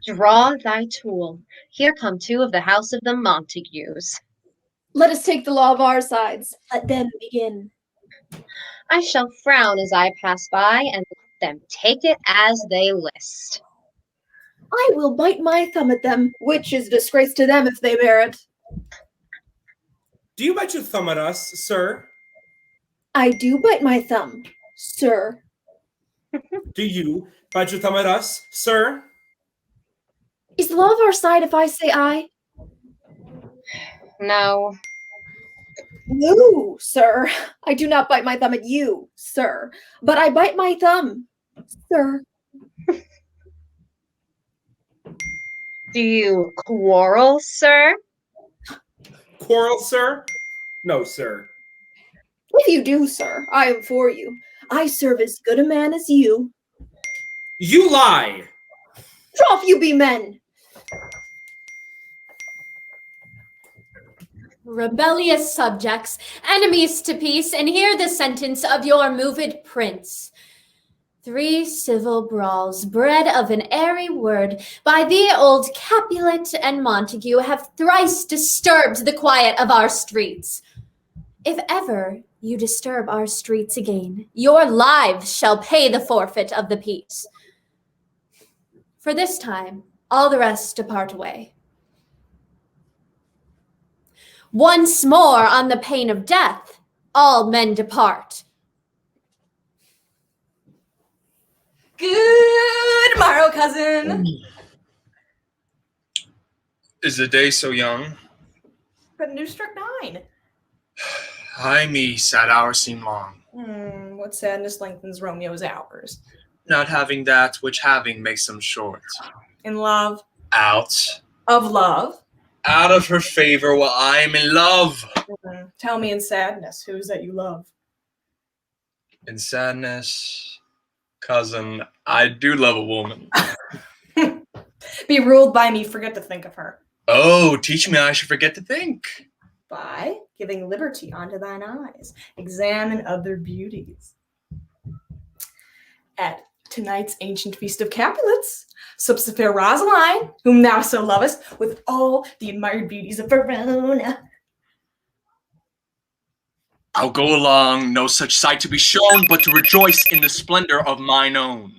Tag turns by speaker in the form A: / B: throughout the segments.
A: Draw thy tool. Here come two of the house of the Montagues.
B: Let us take the law of our sides. Let them begin.
A: I shall frown as I pass by, and let them take it as they list.
B: I will bite my thumb at them, which is disgrace to them if they bear it.
C: Do you bite your thumb at us, sir?
B: I do bite my thumb, sir.
C: Do you bite your thumb at us, sir?
B: Is the law of our side if I say I?
A: No.
B: No, sir. I do not bite my thumb at you, sir. But I bite my thumb, sir.
A: Do you quarrel, sir?
C: Quarrel, sir? No, sir.
B: If you do, sir, I am for you. I serve as good a man as you.
C: You lie!
B: Trough you be men!
D: Rebellious subjects, enemies to peace, and hear the sentence of your moved prince. 3 civil brawls, bred of an airy word, by the old Capulet and Montague, have thrice disturbed the quiet of our streets. If ever you disturb our streets again, your lives shall pay the forfeit of the peace. For this time, all the rest depart away. Once more, on the pain of death, all men depart.
E: Good morrow, cousin.
F: Is the day so young?
E: But new struck 9.
F: Ay me, sad hours seem long.
E: What sadness lengthens Romeo's hours?
F: Not having that which having makes them short.
E: In love?
F: Out.
E: Of love?
F: Out of her favor while I am in love.
E: Tell me in sadness, who's that you love?
F: In sadness, cousin, I do love a woman.
E: Be ruled by me, forget to think of her.
F: Oh, teach me I should forget to think.
E: By giving liberty unto thine eyes. Examine other beauties. At tonight's ancient feast of Capulets, sups the fair Rosaline, whom thou so lovest, with all the admired beauties of Verona.
F: I'll go along, no such sight to be shown, but to rejoice in the splendor of mine own.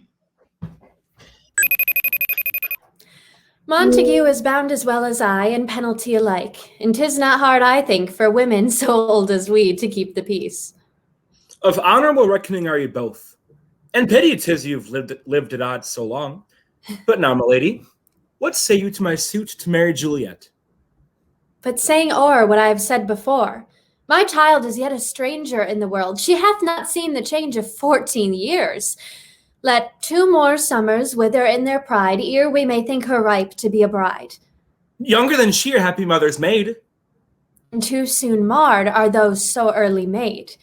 D: Montague is bound as well as I, and penalty alike, and 'tis not hard, I think, for women so old as we to keep the peace.
C: Of honorable reckoning are you both, and pity 'tis you've lived at odds so long. But now, my lady, what say you to my suit to marry Juliet?
D: But saying o'er what I have said before, my child is yet a stranger in the world. She hath not seen the change of 14 years. Let 2 more summers wither in their pride, ere we may think her ripe to be a bride.
C: Younger than she, your happy mother's maid.
D: And too soon marred are those so early made.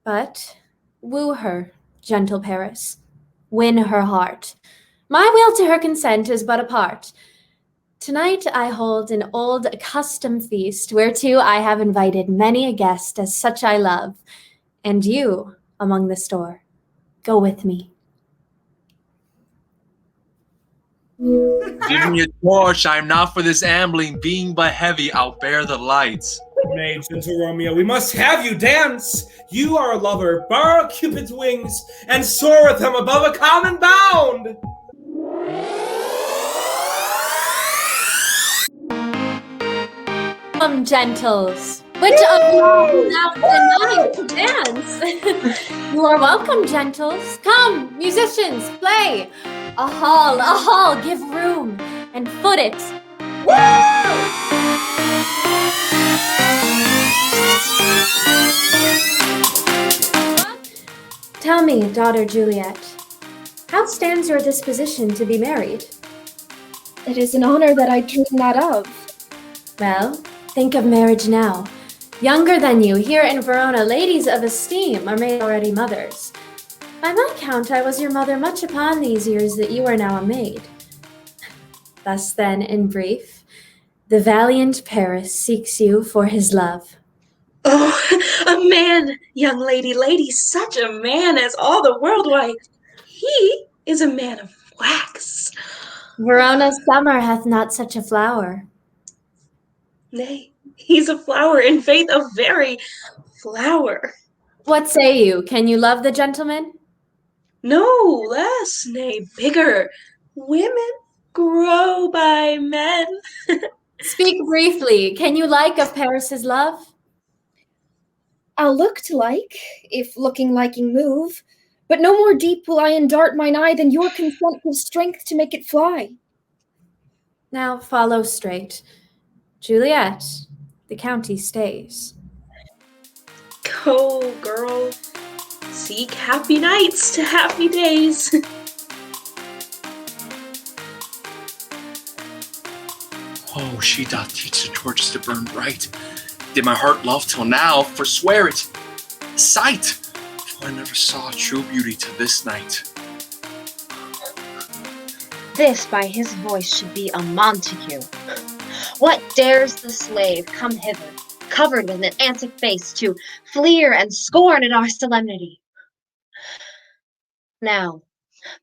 D: But woo her, gentle Paris, win her heart. My will to her consent is but a part. Tonight I hold an old accustomed feast, whereto I have invited many a guest, as such I love. And you, among the store, go with me.
F: Give me a torch, I am not for this ambling, being but heavy, I'll bear the lights.
C: Nay, gentle Romeo, we must have you dance. You are a lover, borrow Cupid's wings, and soar with him above a common bound.
D: Come, gentles, which of you will now deny to dance? You are welcome, gentles. Come, musicians, play. A hall, give room, and foot it. Tell me, daughter Juliet, how stands your disposition to be married?
B: It is an honor that I dream not of.
D: Well, think of marriage now. Younger than you, here in Verona, ladies of esteem are made already mothers. By my count, I was your mother much upon these years that you are now a maid. Thus then, in brief, the valiant Paris seeks you for his love.
G: Oh, a man, young lady, such a man as all the world. Why, he is a man of wax.
D: Verona's summer hath not such a flower.
G: Nay, he's a flower, in faith a very flower.
D: What say you? Can you love the gentleman?
G: No less, nay, bigger. Women grow by men.
D: Speak briefly. Can you like of Paris's love?
B: I'll look to like, if looking liking move, but no more deep will I endart mine eye than your consent give strength to make it fly.
D: Now follow straight. Juliet, the county stays.
G: Go, girl. Seek happy nights to happy days.
F: Oh, she doth teach the torches to burn bright. Did my heart love till now, forswear it. Sight, for I never saw true beauty to this night.
A: This by his voice should be a Montague. What dares the slave come hither, covered with an antic face, to fleer and scorn at our solemnity? Now,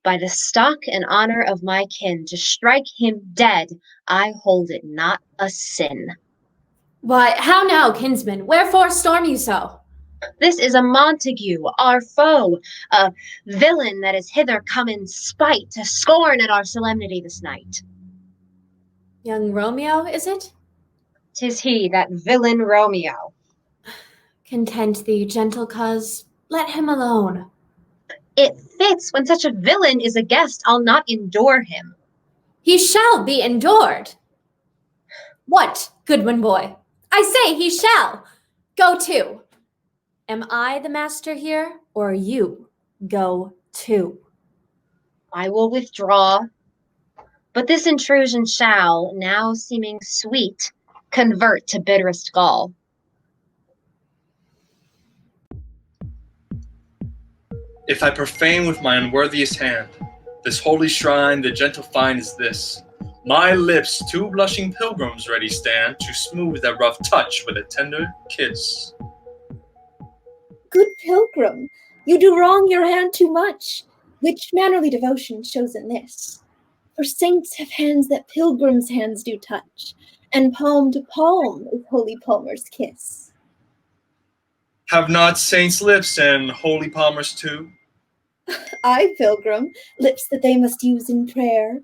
A: by the stock and honor of my kin, to strike him dead, I hold it not a sin.
D: Why, how now, kinsman? Wherefore storm you so?
A: This is a Montague, our foe, a villain that is hither come in spite to scorn at our solemnity this night.
D: Young Romeo, is it?
A: 'Tis he, that villain Romeo.
D: Content thee, gentle coz. Let him alone.
A: It fits when such a villain is a guest, I'll not endure him.
D: He shall be endured. What, Goodwin boy? I say he shall. Go to. Am I the master here, or you? Go to.
A: I will withdraw, but this intrusion shall, now seeming sweet, convert to bitterest gall.
F: If I profane with my unworthiest hand this holy shrine, the gentle fine is this. My lips, two blushing pilgrims ready stand to smooth that rough touch with a tender kiss.
B: Good pilgrim, you do wrong your hand too much, which mannerly devotion shows in this. For saints have hands that pilgrims' hands do touch, and palm to palm is holy palmer's kiss.
F: Have not saints lips and holy palmers too?
B: I, pilgrim, lips that they must use in prayer.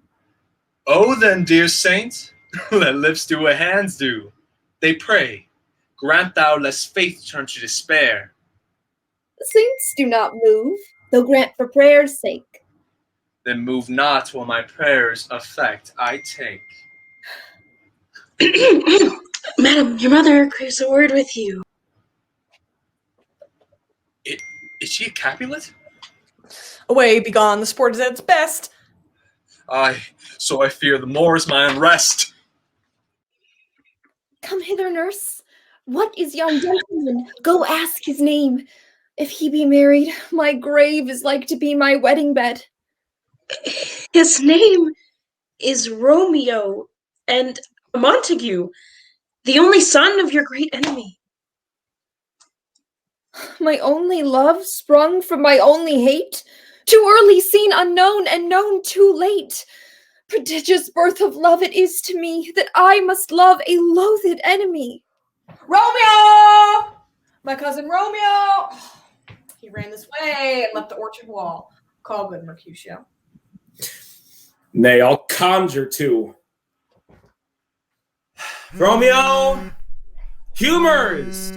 F: Oh, then, dear saint, let lips do what hands do. They pray, grant thou lest faith turn to despair.
B: Saints do not move, though grant for prayer's sake.
F: Then move not while my prayers effect I take.
G: Madam, your mother craves a word with you.
F: Is she a Capulet?
E: Away, begone, the sport is at its best.
F: Aye, so I fear the more is my unrest.
B: Come hither, nurse. What is yon gentleman? Go ask his name. If he be married, my grave is like to be my wedding bed.
G: His name is Romeo, and Montague, the only son of your great enemy.
B: My only love sprung from my only hate, too early seen unknown and known too late. Prodigious birth of love it is to me that I must love a loathed enemy.
E: Romeo! My cousin Romeo! He ran this way and left the orchard wall. Call good, Mercutio.
C: Nay, I'll conjure too. Romeo, humors,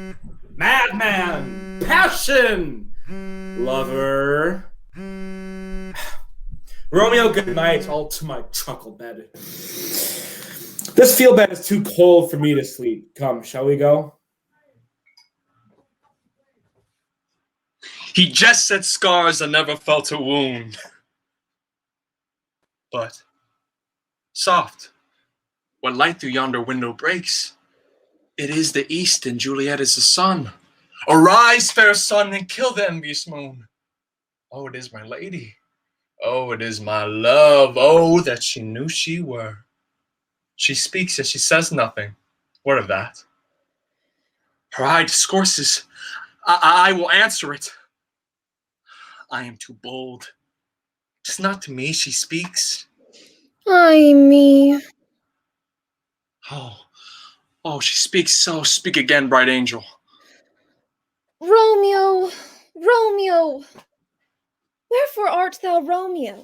C: madman, passion, lover. Romeo, good night, all to my truckle bed. This field bed is too cold for me to sleep. Come, shall we go?
F: He jests at scars and never felt a wound. But, soft, what light through yonder window breaks? It is the east, and Juliet is the sun. Arise, fair sun, and kill the envious moon. Oh, it is my lady. Oh, it is my love. Oh, that she knew she were. She speaks, yet she says nothing. What of that? Her eye discourses. I will answer it. I am too bold. 'Tis not to me she speaks.
B: Ay me.
F: Oh, she speaks so. Speak again, bright angel.
B: Romeo, Romeo, wherefore art thou Romeo?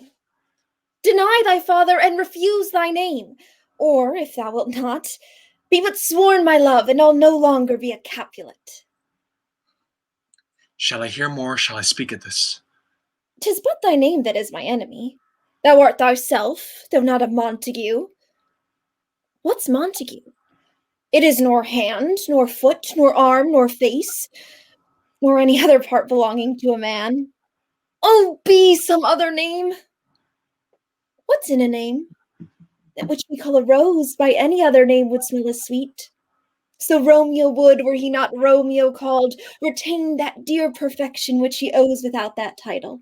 B: Deny thy father and refuse thy name, or, if thou wilt not, be but sworn my love, and I'll no longer be a Capulet.
F: Shall I hear more, or shall I speak at this?
B: 'Tis but thy name that is my enemy. Thou art thyself, though not a Montague. What's Montague? It is nor hand, nor foot, nor arm, nor face, nor any other part belonging to a man. Oh, be some other name! What's in a name? That which we call a rose by any other name would smell as sweet. So Romeo would, were he not Romeo called, retain that dear perfection which he owes without that title.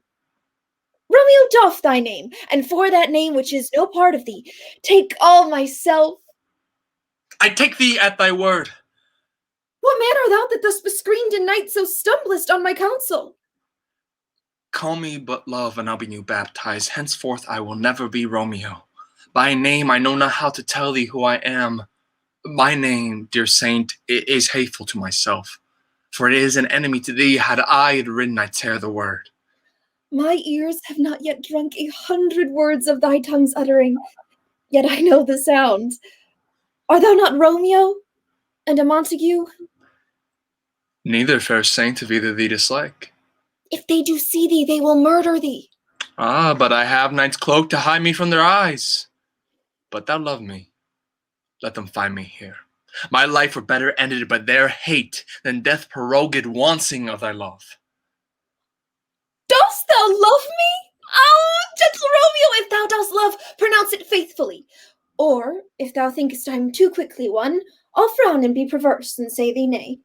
B: Romeo doff thy name, and for that name which is no part of thee, take all myself.
F: I take thee at thy word.
B: What man art thou that thus bescreened in night so stumblest on my counsel?
F: Call me but love, and I'll be new baptized. Henceforth I will never be Romeo. By name I know not how to tell thee who I am. My name, dear saint, it is hateful to myself, for it is an enemy to thee. Had I it written, I'd tear the word.
B: My ears have not yet drunk 100 words of thy tongue's uttering, yet I know the sound. Art thou not Romeo, and a Montague?
F: Neither, fair saint, of either thee dislike.
B: If they do see thee, they will murder thee.
F: Ah, but I have night's cloak to hide me from their eyes. But thou love me. Let them find me here. My life were better ended by their hate than death prorogued wanting of thy love.
B: Dost thou love me? Oh, gentle Romeo, if thou dost love, pronounce it faithfully. Or, if thou thinkest I am too quickly won, I'll frown and be perverse and say thee nay.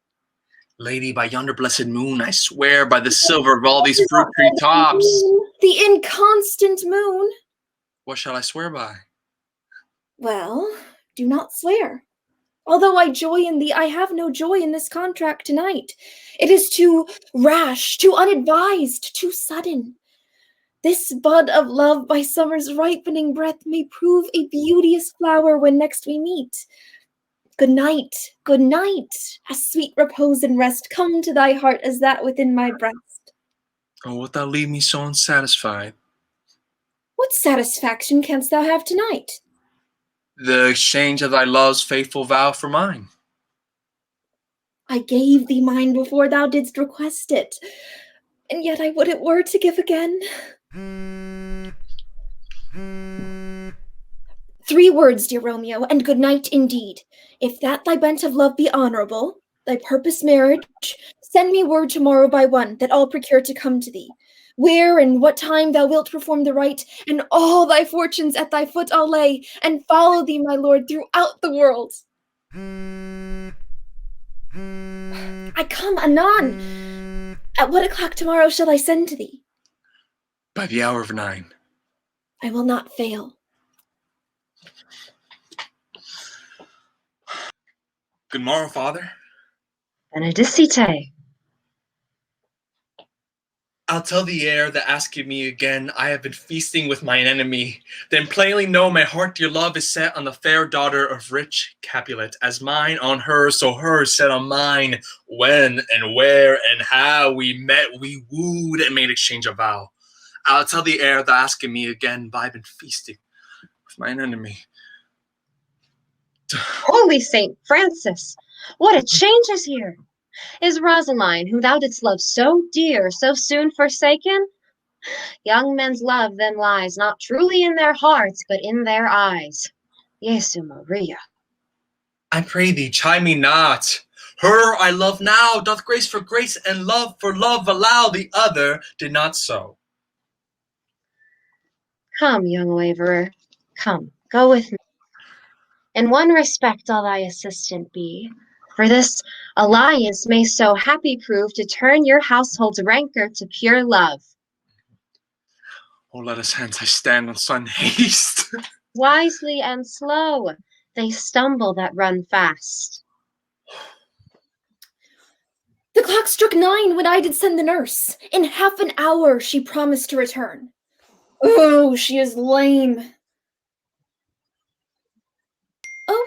F: Lady, by yonder blessed moon, I swear by the silver of all these fruit tree tops.
B: The inconstant moon.
F: What shall I swear by?
B: Well, do not swear. Although I joy in thee, I have no joy in this contract tonight. It is too rash, too unadvised, too sudden. This bud of love by summer's ripening breath may prove a beauteous flower when next we meet. Good night, a sweet repose and rest come to thy heart as that within my breast.
F: Oh, wilt thou leave me so unsatisfied?
B: What satisfaction canst thou have tonight?
F: The exchange of thy love's faithful vow for mine.
B: I gave thee mine before thou didst request it, and yet I would it were to give again. 3 words, dear Romeo, and good night indeed. If that thy bent of love be honourable, thy purpose marriage, send me word tomorrow by 1, that I'll procure to come to thee. Where and what time thou wilt perform the rite, and all thy fortunes at thy foot I'll lay, and follow thee, my lord, throughout the world. I come anon. At what o'clock tomorrow shall I send to thee?
F: By the hour of 9.
B: I will not fail.
F: Good morrow, father.
A: Benedicite.
F: I'll tell the heir that asketh me again, I have been feasting with mine enemy. Then plainly know my heart dear love is set on the fair daughter of rich Capulet, as mine on her, so hers set on mine. When and where and how we met, we wooed and made exchange of vow. I'll tell the heir that asketh me again, but I've been feasting with mine enemy.
A: Holy Saint Francis, what a change is here! Is Rosaline, whom thou didst love so dear, so soon forsaken? Young men's love then lies not truly in their hearts, but in their eyes. Jesu Maria.
F: I pray thee, chide me not. Her I love now doth grace for grace and love for love allow. The other did not so.
A: Come, young waverer, come, go with me. In one respect I'll thy assistant be, for this alliance may so happy prove to turn your household's rancor to pure love.
F: Oh, let us hence, I stand on sudden haste.
A: Wisely and slow, they stumble that run fast.
B: The clock struck 9 when I did send the nurse. In half an hour she promised to return. Oh, she is lame.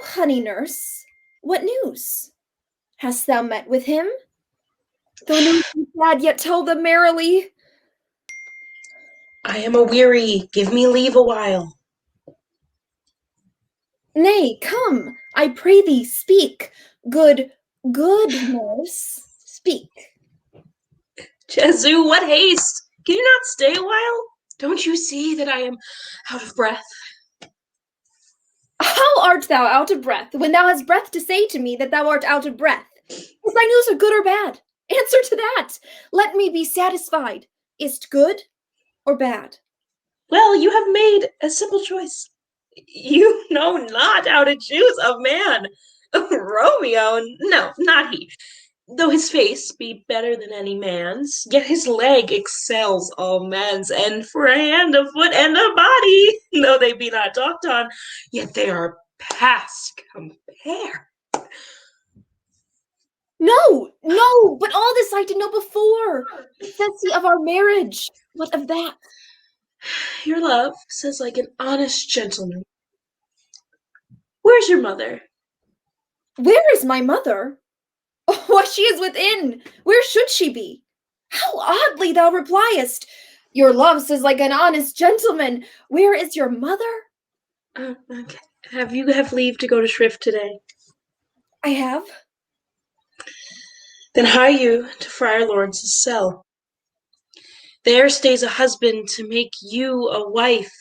B: honey nurse, what news? Hast thou met with him? Though news be sad, yet tell them merrily.
G: I am aweary. Give me leave a while.
B: Nay, come, I pray thee, speak. Good nurse, speak.
G: Jesu, what haste! Can you not stay a while? Don't you see that I am out of breath?
B: How art thou out of breath, when thou hast breath to say to me that thou art out of breath? Is thy news a good or bad? Answer to that. Let me be satisfied. Is't good or bad?
G: Well, you have made a simple choice. You know not how to choose a man. Romeo, no, not he. Though his face be better than any man's, yet his leg excels all men's, and for a hand, a foot, and a body, though they be not talked on, yet they are past compare.
B: No, but all this I did know before. Says he of our marriage. What of that?
G: Your love says like an honest gentleman. Where's your mother?
B: Where is my mother? Oh, why, she is within. Where should she be? How oddly thou repliest. Your love says like an honest gentleman. Where is your mother?
G: Okay. Have you leave to go to shrift today?
B: I have.
G: Then hie you to Friar Lawrence's cell. There stays a husband to make you a wife.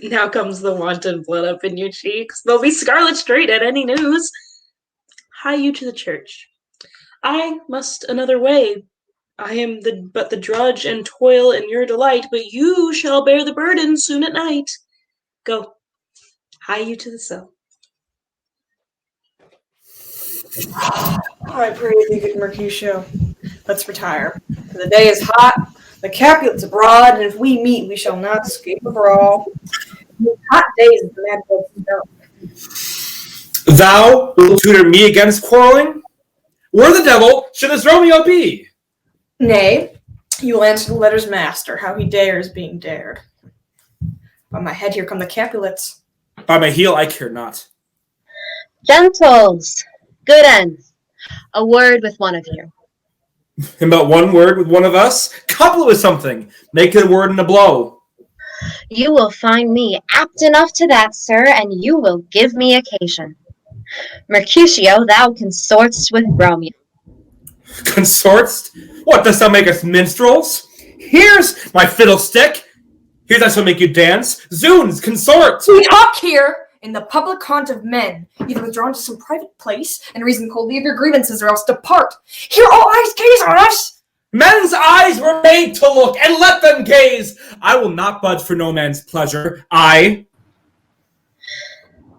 G: Now comes the wanton blood up in your cheeks. They'll be scarlet straight at any news. Hie you to the church. I must another way. I am but the drudge and toil in your delight, but you shall bear the burden soon at night. Go, hie you to the cell.
E: I pray thee, good Mercutio. Let's retire. For the day is hot, the Capulets abroad, and if we meet, we shall not escape a brawl. These hot days the mad folks know.
C: Thou wilt tutor me against quarreling? Where the devil should this Romeo be?
E: Nay, you will answer the letter's master, how he dares being dared. By my head, here come the Capulets.
C: By my heel, I care not.
A: Gentles, good ends. A word with one of you.
C: And but one word with one of us? Couple it with something. Make it a word and a blow.
A: You will find me apt enough to that, sir, and you will give me occasion. Mercutio, thou consortst with Romeo.
C: Consortst? What, dost thou make us minstrels? Here's my fiddlestick. Here's I shall make you dance. Zoons, consort!
E: We talk here in the public haunt of men, either withdrawn to some private place and reason coldly of your grievances, or else depart. Here all eyes gaze on us!
C: Men's eyes were made to look, and let them gaze. I will not budge for no man's pleasure.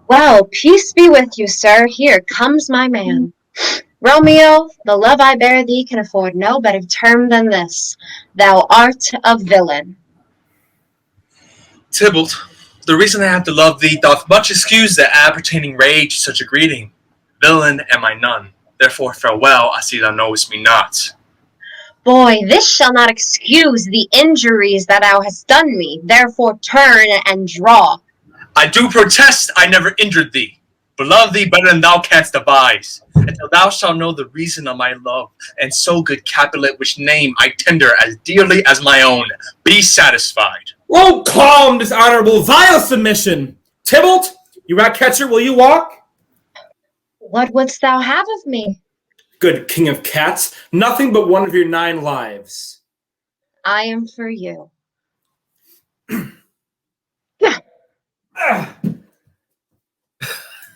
A: Well, peace be with you, sir. Here comes my man. Romeo, the love I bear thee can afford no better term than this. Thou art a villain.
F: Tybalt, the reason I have to love thee doth much excuse the appertaining rage to such a greeting. Villain am I none, therefore farewell, I see thou knowest me not.
A: Boy, this shall not excuse the injuries that thou hast done me, therefore turn and draw.
F: I do protest I never injured thee, but love thee better than thou canst devise, until thou shalt know the reason of my love, and so good Capulet, which name I tender as dearly as my own. Be satisfied.
C: Oh, calm, dishonorable, vile submission. Tybalt, you rat catcher, will you walk?
A: What wouldst thou have of me?
C: Good king of cats, nothing but one of your 9 lives.
A: I am for you.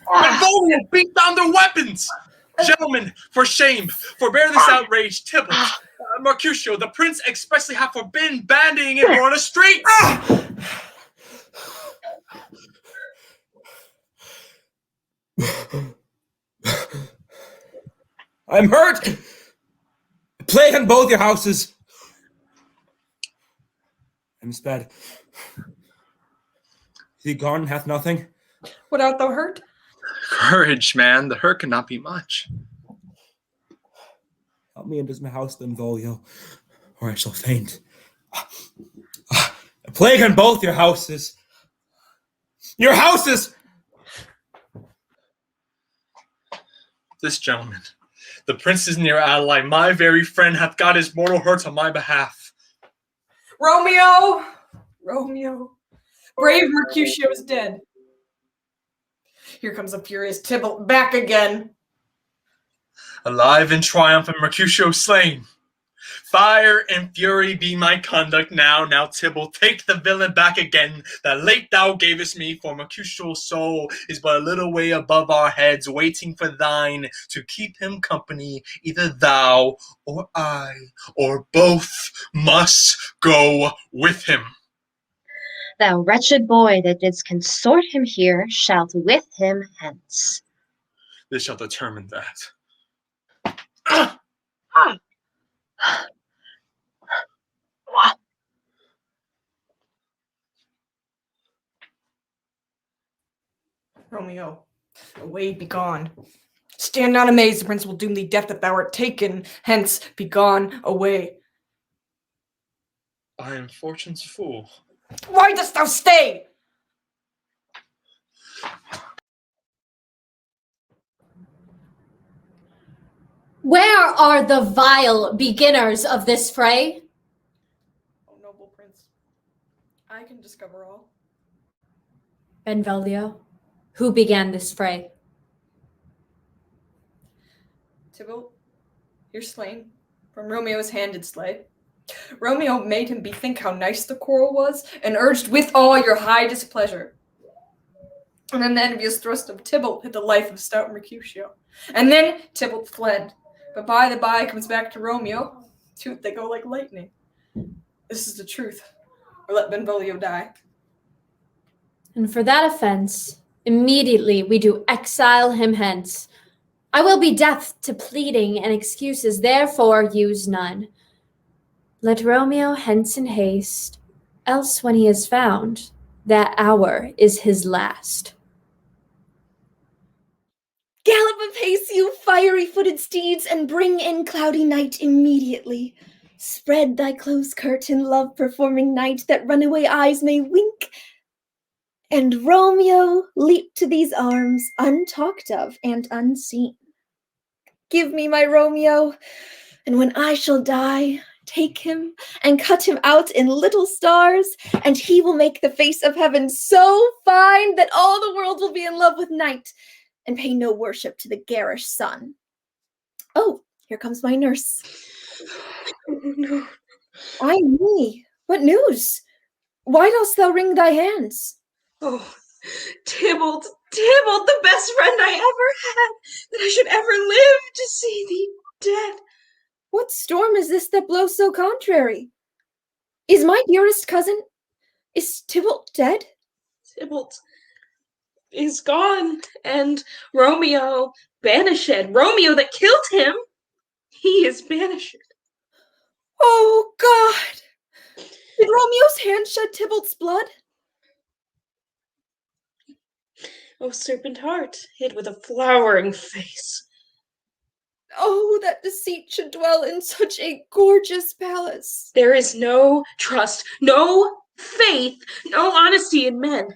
F: Benvolio, beat down their weapons! Gentlemen, for shame, forbear this outrage. Tybalt, Mercutio, the prince expressly hath forbidden bandying in on the streets!
C: I'm hurt! Plague on both your houses. I'm sped. Is he gone and hath nothing?
E: What art thou hurt?
F: Courage, man, the hurt cannot be much.
C: Help me into my house, Benvolio, or I shall faint. A plague on both your houses. Your houses!
F: This gentleman, the prince's near ally, my very friend, hath got his mortal hurt on my behalf.
E: Romeo! Romeo. Brave Mercutio is dead. Here comes the furious Tybalt back again.
F: Alive in triumph and Mercutio slain. Fire and fury be my conduct now. Now, Tybalt, take the villain back again that late thou gavest me, for Mercutio's soul is but a little way above our heads, waiting for thine to keep him company. Either thou or I or both must go with him.
A: Thou wretched boy that didst consort him here, shalt with him hence.
F: This shall determine that.
E: Romeo, away, be gone. Stand not amazed, the prince will doom thee death if thou art taken. Hence, be gone, away.
F: I am fortune's fool.
E: Why dost thou stay?
D: Where are the vile beginners of this fray?
E: Oh, noble prince, I can discover all.
D: Benvolio, who began this fray?
E: Tybalt, you're slain. From Romeo's hand did slay. Romeo made him bethink how nice the quarrel was, and urged with all your high displeasure. And then the envious thrust of Tybalt hit the life of stout Mercutio. And then Tybalt fled, but by the by comes back to Romeo. Two, they go like lightning. This is the truth, or let Benvolio die.
D: And for that offense, immediately we do exile him hence. I will be deaf to pleading and excuses, therefore use none. Let Romeo hence in haste, else when he is found, that hour is his last.
B: Gallop apace, you fiery-footed steeds, and bring in cloudy night immediately. Spread thy close curtain, love-performing night, that runaway eyes may wink. And Romeo leap to these arms, untalked of and unseen. Give me my Romeo, and when I shall die, take him and cut him out in little stars, and he will make the face of heaven so fine that all the world will be in love with night and pay no worship to the garish sun. Oh, here comes my nurse.
G: Oh, no.
B: Ay me, what news? Why dost thou wring thy hands?
G: Oh, Tybalt, Tybalt, the best friend I ever had, that I should ever live to see thee dead.
B: What storm is this that blows so contrary? Is my dearest cousin, is Tybalt dead?
G: Tybalt is gone, and Romeo banished. Romeo that killed him, he is banished.
B: Oh, God! Did Romeo's hand shed Tybalt's blood?
G: Oh, serpent heart, hid with a flowering face.
B: Oh, that deceit should dwell in such a gorgeous palace.
G: There is no trust, no faith, no honesty in men.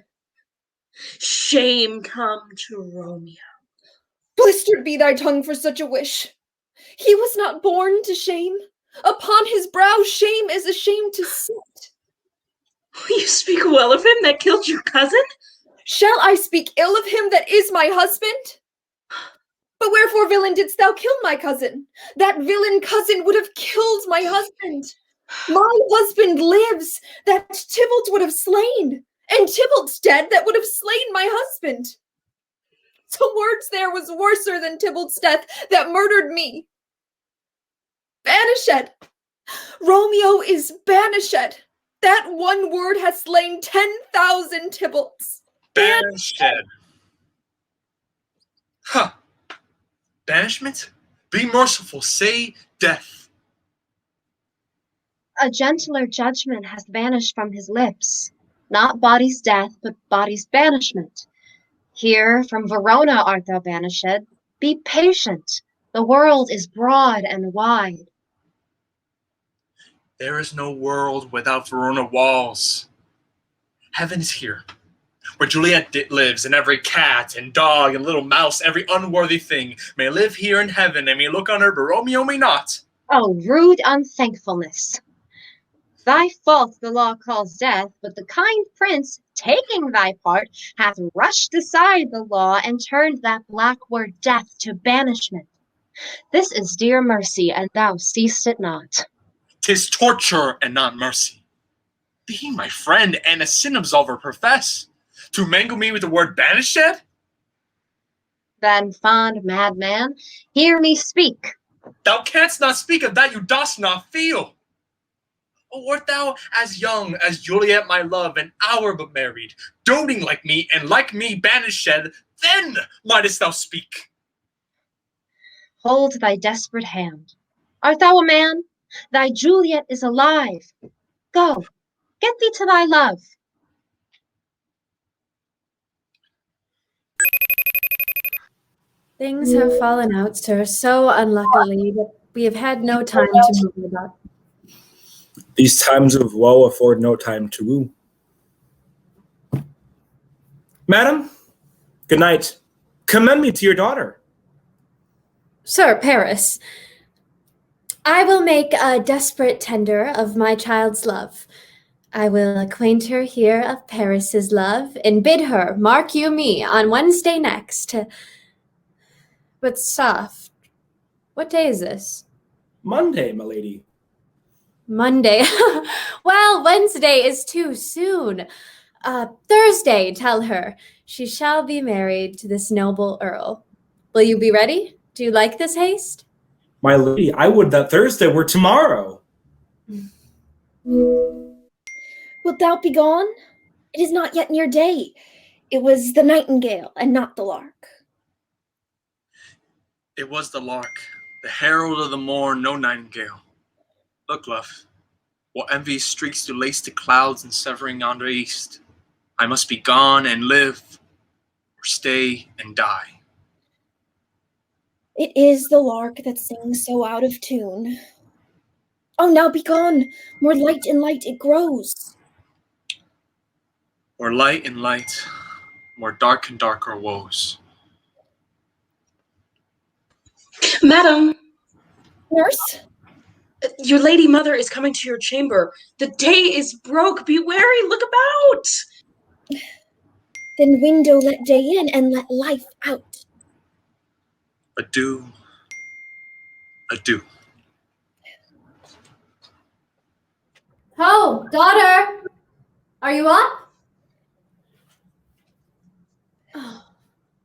G: Shame come to Romeo.
B: Blistered be thy tongue for such a wish. He was not born to shame. Upon his brow shame is ashamed to sit.
G: You speak well of him that killed your cousin?
B: Shall I speak ill of him that is my husband? But wherefore, villain, didst thou kill my cousin? That villain cousin would have killed my husband. My husband lives, that Tybalt would have slain. And Tybalt's dead, that would have slain my husband. So words there was worser than Tybalt's death, that murdered me. Banished. Romeo is banished. That one word has slain 10,000 Tybalts.
F: Banished. Huh. Banishment? Be merciful, say death.
A: A gentler judgment hath banished from his lips, not body's death, but body's banishment. Here from Verona art thou banished. Be patient, the world is broad and wide.
F: There is no world without Verona walls. Heaven is here. where Juliet lives, and every cat and dog and little mouse, every unworthy thing, may live here in heaven, and may look on her, but Romeo may not.
A: Oh, rude unthankfulness! Thy fault the law calls death, but the kind prince, taking thy part, hath rushed aside the law and turned that black word death to banishment. This is dear mercy, and thou seest it not.
F: 'Tis torture and not mercy. Thee, my friend, and a sin absolver profess, to mangle me with the word banished?
A: Then, fond madman, hear me speak.
F: Thou canst not speak of that you dost not feel. Or wert thou as young as Juliet, my love, an hour but married, doting like me, and like me banished, then mightest thou speak.
A: Hold thy desperate hand. Art thou a man? Thy Juliet is alive. Go, get thee to thy love.
D: Things have fallen out, sir, so unluckily that we have had no time to move about.
C: These times of woe afford no time to woo. Madam, good night. Commend me to your daughter.
D: Sir Paris, I will make a desperate tender of my child's love. I will acquaint her here of Paris's love, and bid her, mark you me, on Wednesday next. But soft, what day is this?
C: Monday, my lady.
D: Monday. Well, Wednesday is too soon. Thursday, tell her. She shall be married to this noble earl. Will you be ready? Do you like this haste?
C: My lady, I would that Thursday were tomorrow.
B: Wilt thou be gone? It is not yet near day. It was the nightingale and not the lark.
F: It was the lark, the herald of the morn, no nightingale. Look, love, what envious streaks do lace the clouds and severing yonder east. I must be gone and live, or stay and die.
B: It is the lark that sings so out of tune. Oh, now be gone. More light and light it grows.
F: More light and light, more dark and dark our woes.
G: Madam,
B: Nurse?
G: your lady mother is coming to your chamber. The day is broke. Be wary. Look about.
B: Then window let day in and let life out.
F: Adieu, adieu.
D: Oh, daughter, are you up? Oh,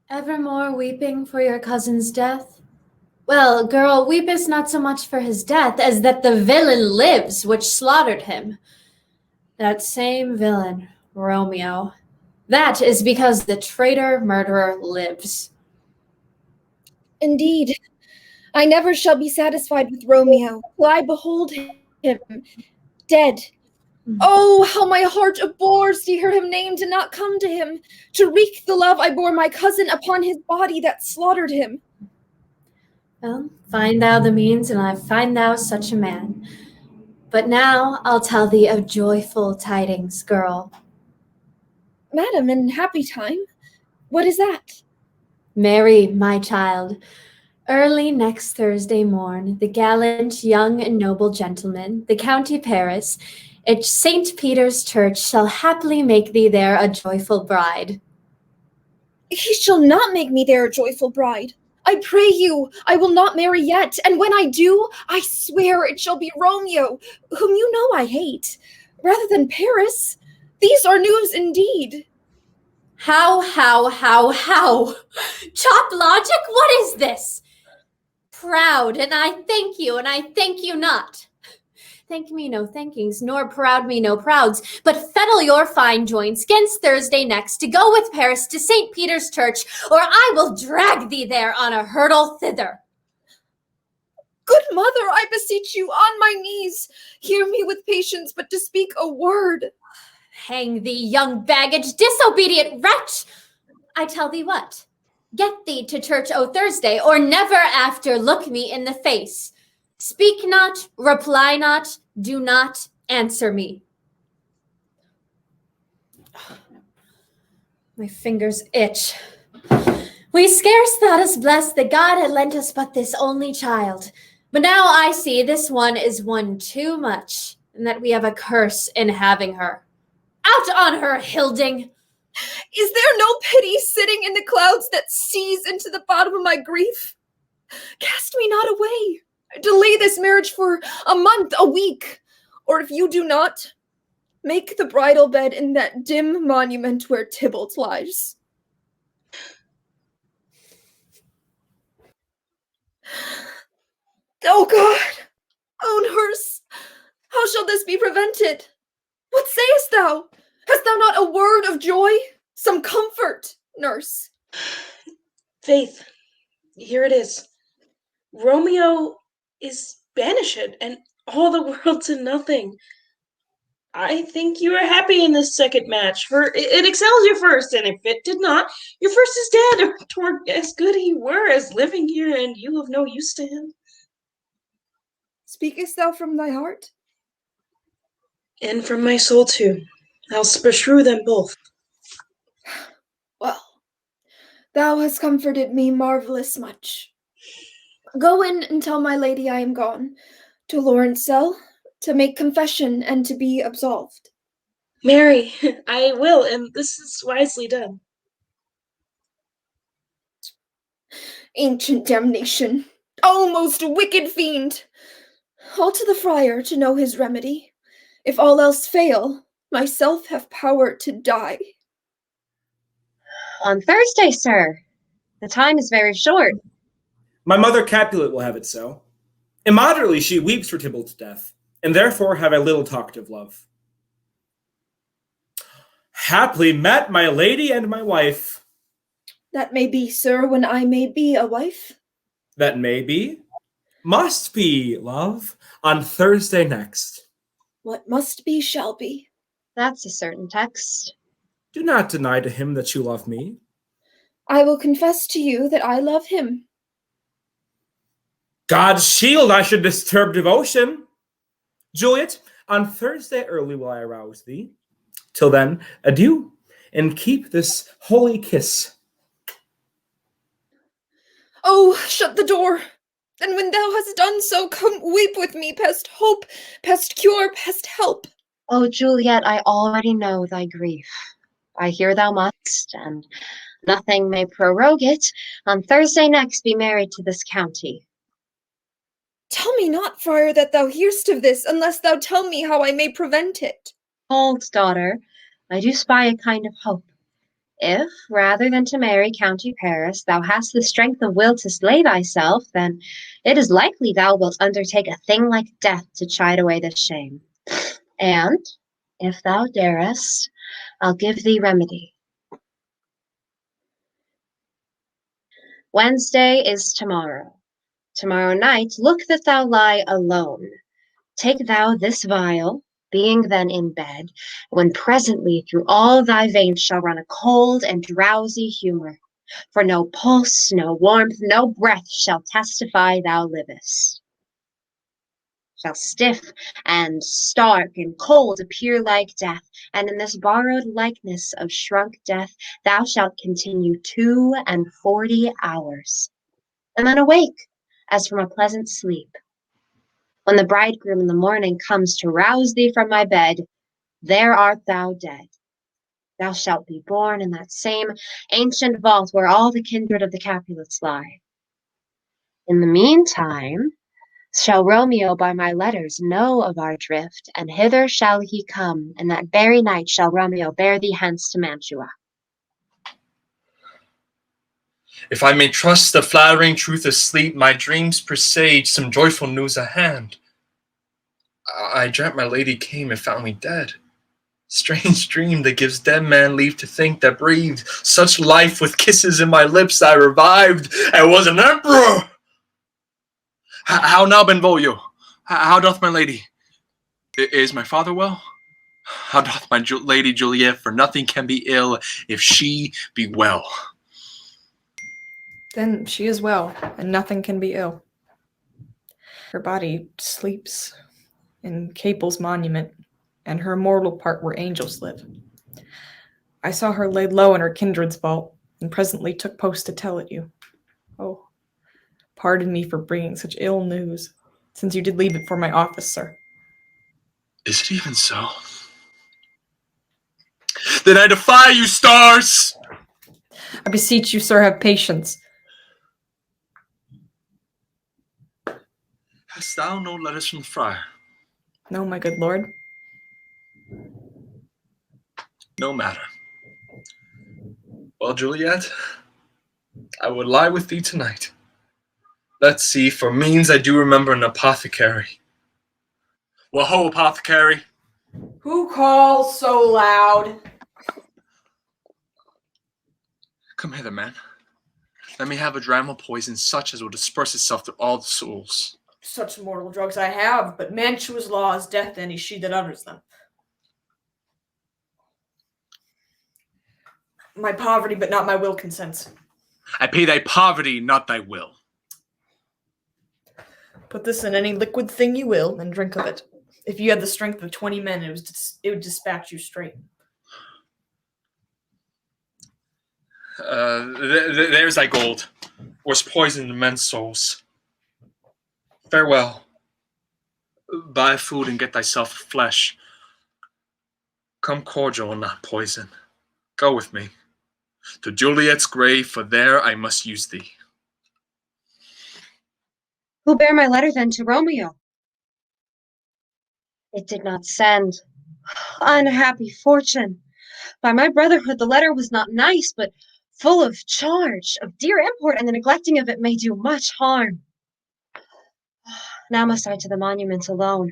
D: evermore weeping for your cousin's death? Well, girl, weepest not so much for his death as that the villain lives which slaughtered him. That same villain, Romeo. That is because the traitor murderer lives.
B: Indeed, I never shall be satisfied with Romeo till I behold him dead. Oh, how my heart abhors to hear him named and not come to him, to wreak the love I bore my cousin upon his body that slaughtered him.
D: Well, find thou the means, and I find thou such a man. But now I'll tell thee of joyful tidings, girl.
B: Madam, in happy time? What is that?
D: Marry, my child. Early next Thursday morn, the gallant, young, and noble gentleman, the County Paris, at St. Peter's Church shall happily make thee there a joyful bride.
B: He shall not make me there a joyful bride. I pray you, I will not marry yet, and when I do, I swear it shall be Romeo, whom you know I hate, rather than Paris. These are news indeed.
D: How? Chop logic, what is this? Proud, and I thank you, and I thank you not. Thank me no thankings, nor proud me no prouds, but fettle your fine joints 'gainst Thursday next to go with Paris to St. Peter's Church, or I will drag thee there on a hurdle thither.
B: Good mother, I beseech you, on my knees, hear me with patience, but to speak a word.
D: Hang thee, young baggage, disobedient wretch! I tell thee what, get thee to church o' Thursday, or never after look me in the face. Speak not, reply not, do not answer me. My fingers itch. We scarce thought us blessed that God had lent us but this only child. But now I see this one is one too much, and that we have a curse in having her. Out on her, Hilding!
B: Is there no pity sitting in the clouds that sees into the bottom of my grief? Cast me not away. Delay this marriage for a month, a week. Or if you do not, make the bridal bed in that dim monument where Tybalt lies. Oh God! Oh nurse! How shall this be prevented? What sayest thou? Hast thou not a word of joy? Some comfort, nurse?
G: Faith, here it is. Romeo is banished, and all the world to nothing. I think you are happy in this second match, for it excels your first, and if it did not, your first is dead, or toward as good he were as living here, and you of no use to him.
B: Speakest thou from thy heart?
G: And from my soul too. I'll beshrew them both.
B: Well, thou hast comforted me marvellous much. Go in and tell my lady I am gone, to Lawrence cell, to make confession and to be absolved.
G: Mary, I will, and this is wisely done.
B: Ancient damnation! O most wicked fiend! I'll to the friar to know his remedy. If all else fail, myself have power to die.
A: On Thursday, sir. The time is very short.
C: My mother Capulet will have it so. Immoderately she weeps for Tybalt's death, and therefore have I little talkative love. Haply met my lady and my wife.
B: That may be, sir, when I may be a wife.
C: That may be, must be, love, on Thursday next.
B: What must be shall be.
A: That's a certain text.
C: Do not deny to him that you love me.
B: I will confess to you that I love him.
C: God's shield, I should disturb devotion. Juliet, on Thursday early will I arouse thee. Till then, adieu, and keep this holy kiss.
B: Oh, shut the door. And when thou hast done so, come weep with me, past hope, past cure, past help.
A: Oh, Juliet, I already know thy grief. I hear thou must, and nothing may prorogue it. On Thursday next be married to this county.
B: Tell me not, friar, that thou hear'st of this, unless thou tell me how I may prevent it.
A: Hold, daughter, I do spy a kind of hope. If, rather than to marry County Paris, thou hast the strength of will to slay thyself, then it is likely thou wilt undertake a thing like death to chide away this shame. And, if thou darest, I'll give thee remedy. Wednesday is tomorrow. Tomorrow night, look that thou lie alone. Take thou this vial, being then in bed, when presently through all thy veins shall run a cold and drowsy humour. For no pulse, no warmth, no breath shall testify thou livest. Shall stiff and stark and cold appear like death, and in this borrowed likeness of shrunk death thou shalt continue 42 hours, and then awake as from a pleasant sleep. When the bridegroom in the morning comes to rouse thee from my bed, there art thou dead. Thou shalt be born in that same ancient vault where all the kindred of the Capulets lie. In the meantime, shall Romeo by my letters know of our drift, and hither shall he come, and that very night shall Romeo bear thee hence to Mantua.
F: If I may trust the flattering truth asleep, my dreams presage some joyful news at hand. I dreamt my lady came and found me dead. Strange dream that gives dead man leave to think that breathed such life with kisses in my lips I revived and was an emperor. How now, Benvolio? How doth my lady? Is my father well? How doth my lady Juliet? For nothing can be ill if she be well.
E: Then she is well, and nothing can be ill. Her body sleeps in Capel's monument, and her immortal part where angels live. I saw her laid low in her kindred's vault, and presently took post to tell it you. Oh, pardon me for bringing such ill news, since you did leave it for my office, sir.
F: Is it even so? Then I defy you, stars!
E: I beseech you, sir, have patience.
F: Hast thou no letters from the friar?
E: No, my good lord.
F: No matter. Well, Juliet, I would lie with thee tonight. Let's see, for means I do remember an apothecary. Well, ho, apothecary.
E: Who calls so loud?
F: Come hither, man. Let me have a dram of poison such as will disperse itself through all the souls.
E: Such mortal drugs I have, but Mantua's law is death to any she that utters them. My poverty, but not my will, consents.
F: I pay thy poverty, not thy will.
E: Put this in any liquid thing you will, and drink of it. If you had the strength of 20 men, it would dispatch you straight.
F: There's thy gold, was poisoned in men's souls. Farewell. Buy food and get thyself flesh. Come cordial and not poison. Go with me to Juliet's grave, for there I must use thee.
A: Who bare my letter then to Romeo? It did not send. Unhappy fortune! By my brotherhood, the letter was not nice, but full of charge, of dear import, and the neglecting of it may do much harm. Now must I to the monument alone.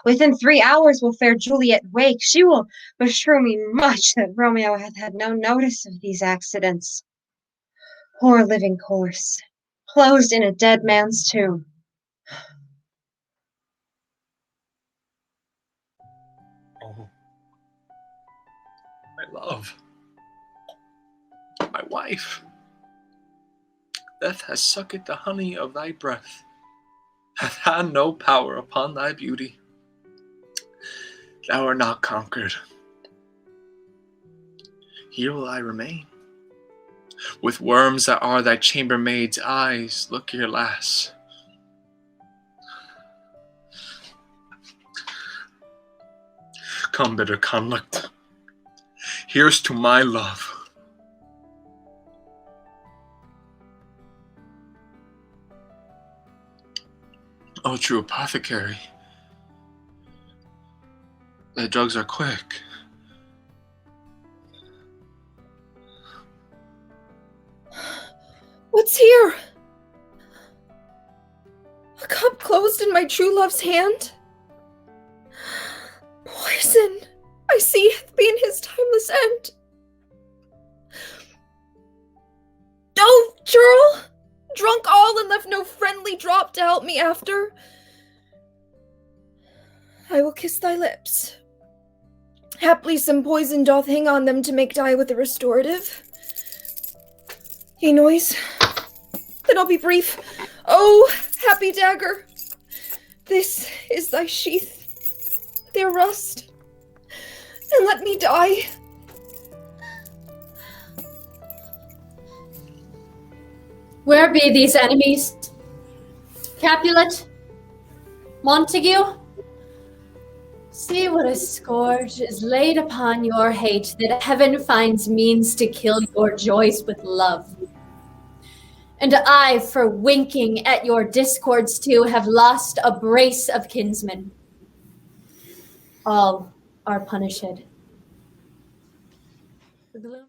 A: Within 3 hours will fair Juliet wake. She will beshrew me much that Romeo hath had no notice of these accidents. Poor living corse, closed in a dead man's tomb.
F: Oh, my love, my wife, death has sucked the honey of thy breath, hath had no power upon thy beauty. Thou art not conquered. Here will I remain. With worms that are thy chambermaid's eyes, look here, lass. Come, bitter conduct. Here's to my love. Oh, true apothecary. The drugs are quick.
B: What's here? A cup closed in my true love's hand? Poison, I see, hath been his timeless end. Oh, churl! Drunk all and left no friendly drop to help me after. I will kiss thy lips. Haply some poison doth hang on them to make die with a restorative. Ye noise? Then I'll be brief. Oh, happy dagger! This is thy sheath, their rust, and let me die.
D: Where be these enemies? Capulet? Montague? See what a scourge is laid upon your hate, that heaven finds means to kill your joys with love. And I, for winking at your discords too, have lost a brace of kinsmen. All are punished. The gloom